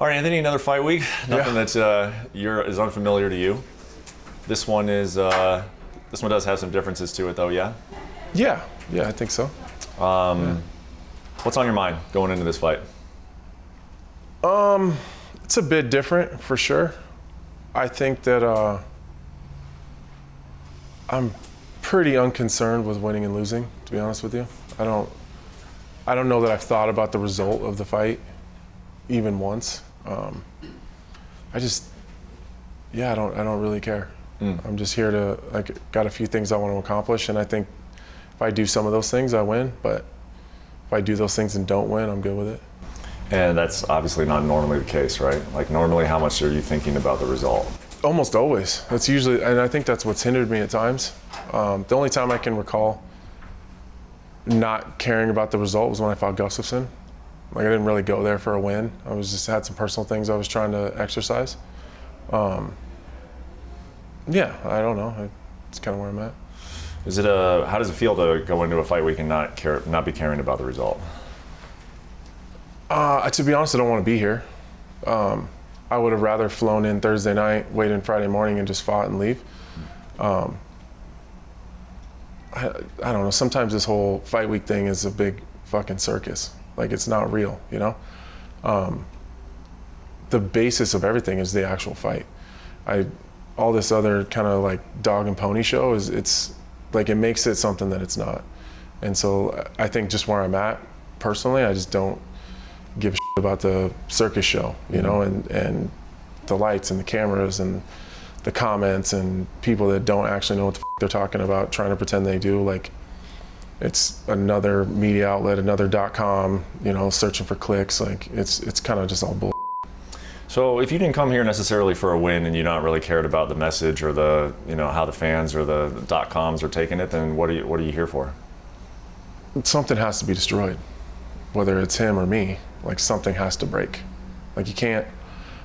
All right, Anthony, another fight week. Nothing that is unfamiliar to you. This one does have some differences to it, though. Yeah. Yeah, I think so. What's on your mind going into this fight? It's a bit different for sure. I think that I'm pretty unconcerned with winning and losing, to be honest with you. I don't know that I've thought about the result of the fight even once. I don't really care. I'm just here to, got a few things I want to accomplish, and I think if I do some of those things, I win, but if I do those things and don't win, I'm good with it. And that's obviously not normally the case, right? Like normally, how much are you thinking about the result? Almost always. That's usually, and I think that's what's hindered me at times. The only time I can recall not caring about the result was when I fought Gustafsson. Like I didn't really go there for a win. I was just had some personal things I was trying to exercise. Yeah, I don't know. It's kind of where I'm at. How does it feel to go into a fight week and not be caring about the result? To be honest, I don't want to be here. I would have rather flown in Thursday night, waited in Friday morning, and just fought and leave. I don't know. Sometimes this whole fight week thing is a big fucking circus. Like it's not real, you know? The basis of everything is the actual fight. All this other kind of like dog and pony show it's like it makes it something that it's not. And so I think just where I'm at personally, I just don't give a shit about the circus show, you know, and the lights and the cameras and the comments and people that don't actually know what the f they're talking about, trying to pretend they do. Like it's another media outlet, another .com, you know, searching for clicks. Like it's kind of just all bull. So if you didn't come here necessarily for a win and you not really cared about the message or the, you know, how the fans or the .coms are taking it, then what are you here for? Something has to be destroyed, whether it's him or me. Like something has to break. Like you can't.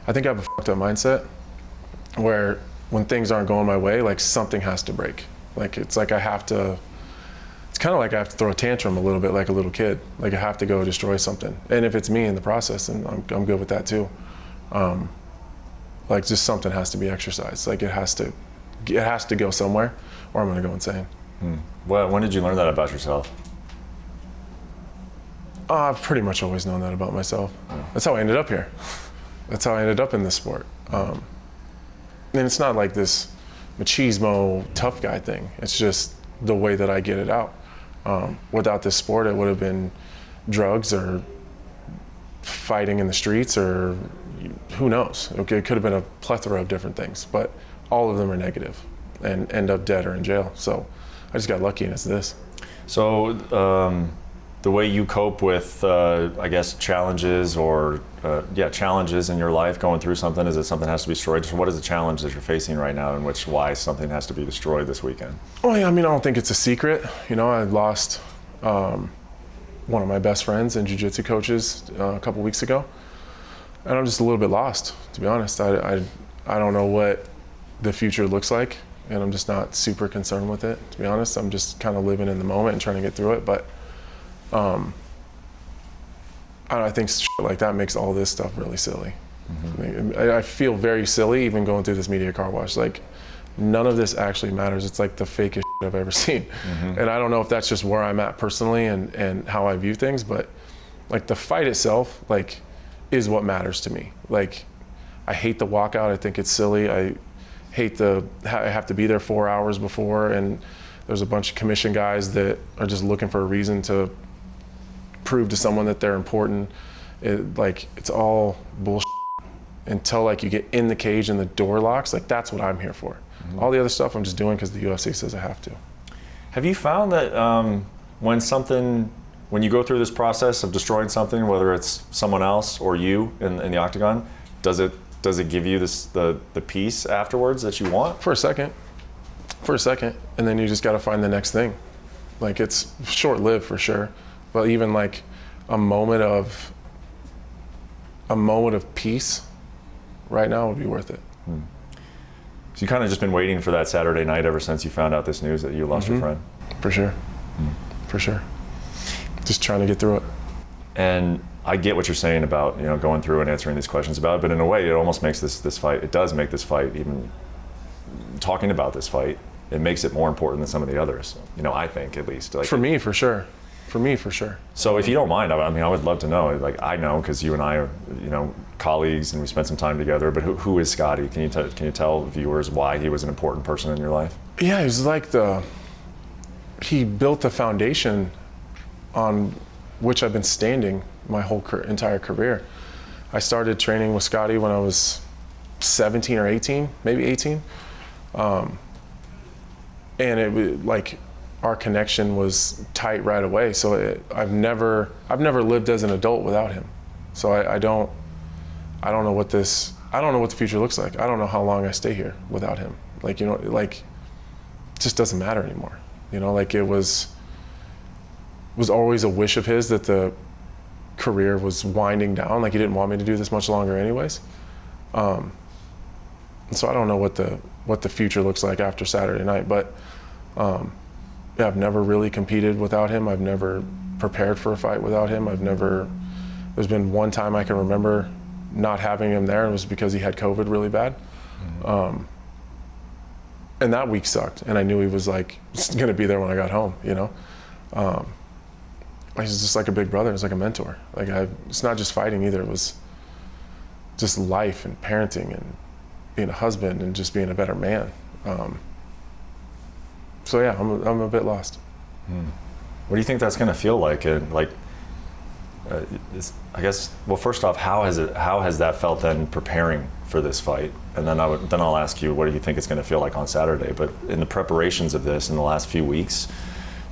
I think I have a fucked up mindset where when things aren't going my way, like something has to break. Like it's like I have to. It's kind of like I have to throw a tantrum a little bit like a little kid. Like I have to go destroy something. And if it's me in the process, then I'm good with that too. Like just something has to be exercised. Like it has to go somewhere or I'm gonna go insane. Well, when did you learn that about yourself? I've pretty much always known that about myself. That's how I ended up here. That's how I ended up in this sport. And it's not like this machismo tough guy thing. It's just the way that I get it out. Without this sport, it would have been drugs or fighting in the streets or who knows. Okay, it could have been a plethora of different things, but all of them are negative and end up dead or in jail. So I just got lucky and it's this. So the way you cope with, I guess, challenges or challenges in your life going through something, is it something has to be destroyed? So what is the challenge that you're facing right now in why something has to be destroyed this weekend? Oh yeah, I mean, I don't think it's a secret. You know, I lost one of my best friends and jiu-jitsu coaches a couple weeks ago. And I'm just a little bit lost, to be honest. I don't know what the future looks like, and I'm just not super concerned with it, to be honest. I'm just kind of living in the moment and trying to get through it. But I think shit like that makes all this stuff really silly. I feel very silly even going through this media car wash. Like none of this actually matters. It's like the fakest shit I've ever seen. And I don't know if that's just where I'm at personally and how I view things, but like the fight itself, like, is what matters to me. Like, I hate the walkout. I think it's silly. I hate I have to be there 4 hours before, and there's a bunch of commission guys that are just looking for a reason to prove to someone that they're important. It's all bullshit until like you get in the cage and the door locks. Like that's what I'm here for. All the other stuff I'm just doing because the UFC says I have to. Have you found that when you go through this process of destroying something, whether it's someone else or you in the octagon, does it give you the peace afterwards that you want? For a second, and then you just got to find the next thing. Like it's short-lived for sure, but even like a moment of peace right now would be worth it. So you kind of just been waiting for that Saturday night ever since you found out this news that you lost your friend? For sure. For sure. Just trying to get through it. And I get what you're saying about, going through and answering these questions about it, but in a way, it almost makes this fight. It does make this fight, even talking about this fight, it makes it more important than some of the others. I think, at least. Like, for me, for sure. So if you don't mind, I would love to know. Like, I know because you and I are, colleagues, and we spent some time together. But who is Scotty? Can you tell viewers why he was an important person in your life? Yeah, he was like he built the foundation on which I've been standing my whole entire career. I started training with Scotty when I was 17 or 18, maybe 18. And it was like, our connection was tight right away. So I've never lived as an adult without him. So I don't know what the future looks like. I don't know how long I stay here without him. Like, it just doesn't matter anymore. Like, it was always a wish of his that the career was winding down. Like, he didn't want me to do this much longer anyways. And so I don't know what the future looks like after Saturday night, but yeah, I've never really competed without him. I've never prepared for a fight without him. There's been one time I can remember not having him there, and it was because he had COVID really bad. Mm-hmm. And that week sucked, and I knew he was gonna be there when I got home, He's just like a big brother, he's like a mentor. It's not just fighting either, it was just life and parenting and being a husband and just being a better man. So yeah, I'm a bit lost. What do you think that's going to feel like? And I guess, well, first off, how has that felt then preparing for this fight? And then I'll ask you, what do you think it's going to feel like on Saturday? But in the preparations of this in the last few weeks,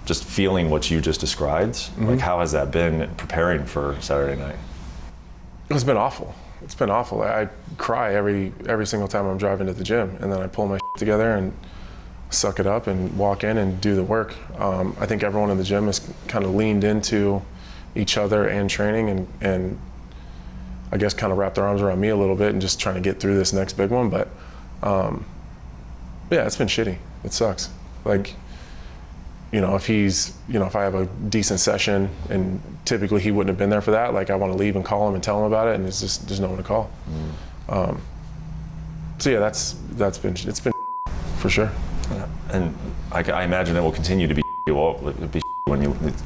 just feeling what you just described, mm-hmm. How has that been preparing for Saturday night? It's been awful. It's been awful. I cry every single time I'm driving to the gym, and then I pull my together and suck it up and walk in and do the work. I think everyone in the gym has kind of leaned into each other and training and I guess kind of wrapped their arms around me a little bit and just trying to get through this next big one. But yeah, it's been shitty. It sucks. If I have a decent session and typically he wouldn't have been there for that, I want to leave and call him and tell him about it, and it's just, there's no one to call. So yeah, it's been for sure. And I imagine it will continue to be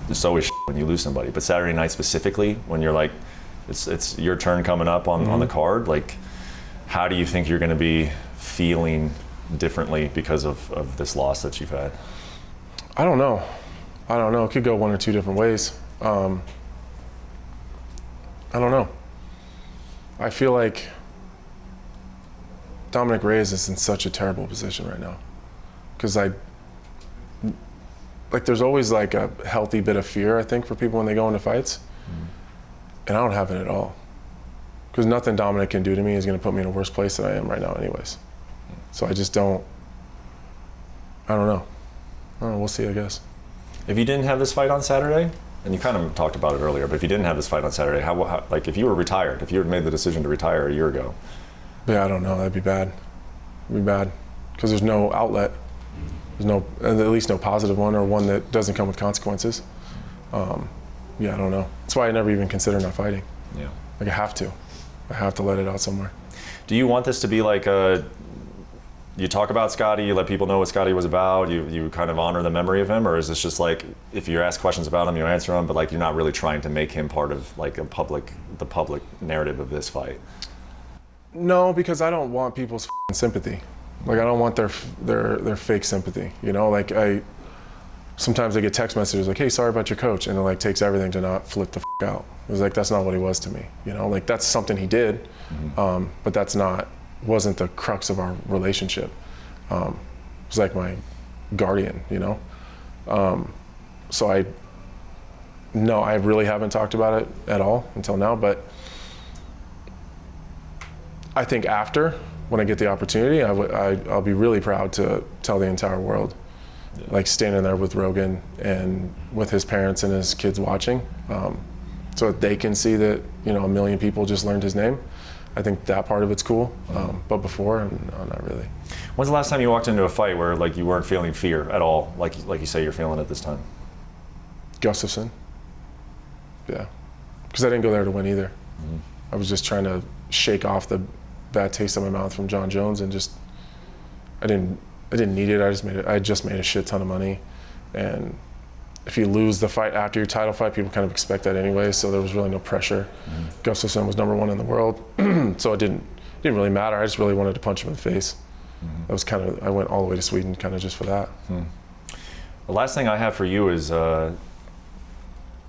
it's always when you lose somebody. But Saturday night specifically, when you're it's your turn coming up on the card, how do you think you're going to be feeling differently because of this loss that you've had? I don't know. It could go one or two different ways. I don't know. I feel like Dominick Reyes is in such a terrible position right now. Because there's always a healthy bit of fear, I think, for people when they go into fights. And I don't have it at all. Because nothing Dominick can do to me is going to put me in a worse place than I am right now anyways. So I just don't know. We'll see, I guess. If you didn't have this fight on Saturday, and you kind of talked about it earlier, but if you didn't have this fight on Saturday, how if you were retired, if you had made the decision to retire a year ago? Yeah, I don't know, that'd be bad. It'd be bad. Because there's no outlet. There's at least no positive one, or one that doesn't come with consequences. Yeah, I don't know. That's why I never even consider not fighting. Yeah. I have to let it out somewhere. Do you want this to be you talk about Scotty, you let people know what Scotty was about, you kind of honor the memory of him, or is this just if you ask questions about him, you answer them, but you're not really trying to make him part of the public narrative of this fight? No, because I don't want people's sympathy. I don't want their fake sympathy. Sometimes I get text messages hey, sorry about your coach, and it takes everything to not flip the out. It was that's not what he was to me. That's something he did, mm-hmm. But that's wasn't the crux of our relationship. It was my guardian, So I really haven't talked about it at all until now, but I think when I get the opportunity, I'll be really proud to tell the entire world, standing there with Rogan and with his parents and his kids watching, so that they can see that, a million people just learned his name. I think that part of it's cool, but before, no, not really. When's the last time you walked into a fight where you weren't feeling fear at all, like you say you're feeling it this time? Gustafsson. Yeah. because I didn't go there to win either. I was just trying to shake off the bad taste in my mouth from John Jones, and just I didn't need it. I just made a shit ton of money, and if you lose the fight after your title fight, people kind of expect that anyway. So there was really no pressure. Gustafsson was #1 in the world, so it didn't really matter. I just really wanted to punch him in the face. That was kind of, I went all the way to Sweden kind of just for that. The last thing I have for you is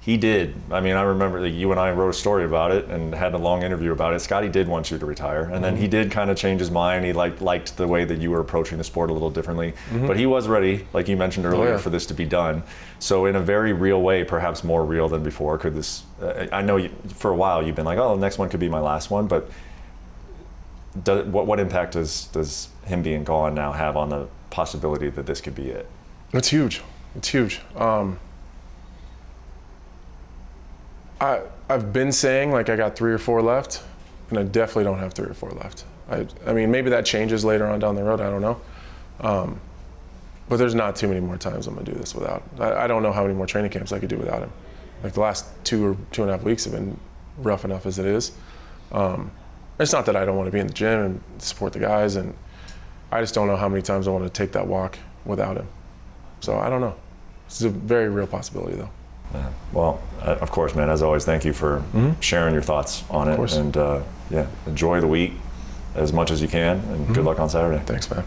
he did. I mean, I remember that you and I wrote a story about it and had a long interview about it. Scotty did want you to retire, and then he did kind of change his mind. He liked the way that you were approaching the sport a little differently. But he was ready, like you mentioned earlier, for this to be done. So in a very real way, perhaps more real than before, could this? I know for a while you've been like, oh, the next one could be my last one, but what impact does him being gone now have on the possibility that this could be it? It's huge. It's huge. I've been saying like I got 3 or 4 left, and I definitely don't have 3 or 4 left. I mean, maybe that changes later on down the road. I don't know. But there's not too many more times I'm gonna do this without. I don't know how many more training camps I could do without him. Like the last 2 or 2.5 weeks have been rough enough as it is. It's not that I don't want to be in the gym and support the guys, and I just don't know how many times I want to take that walk without him. So I don't know. It's a very real possibility though. Yeah. Well, of course, man, as always, thank you for sharing your thoughts on it. And yeah, enjoy the week as much as you can, and good luck on Saturday. Thanks, man.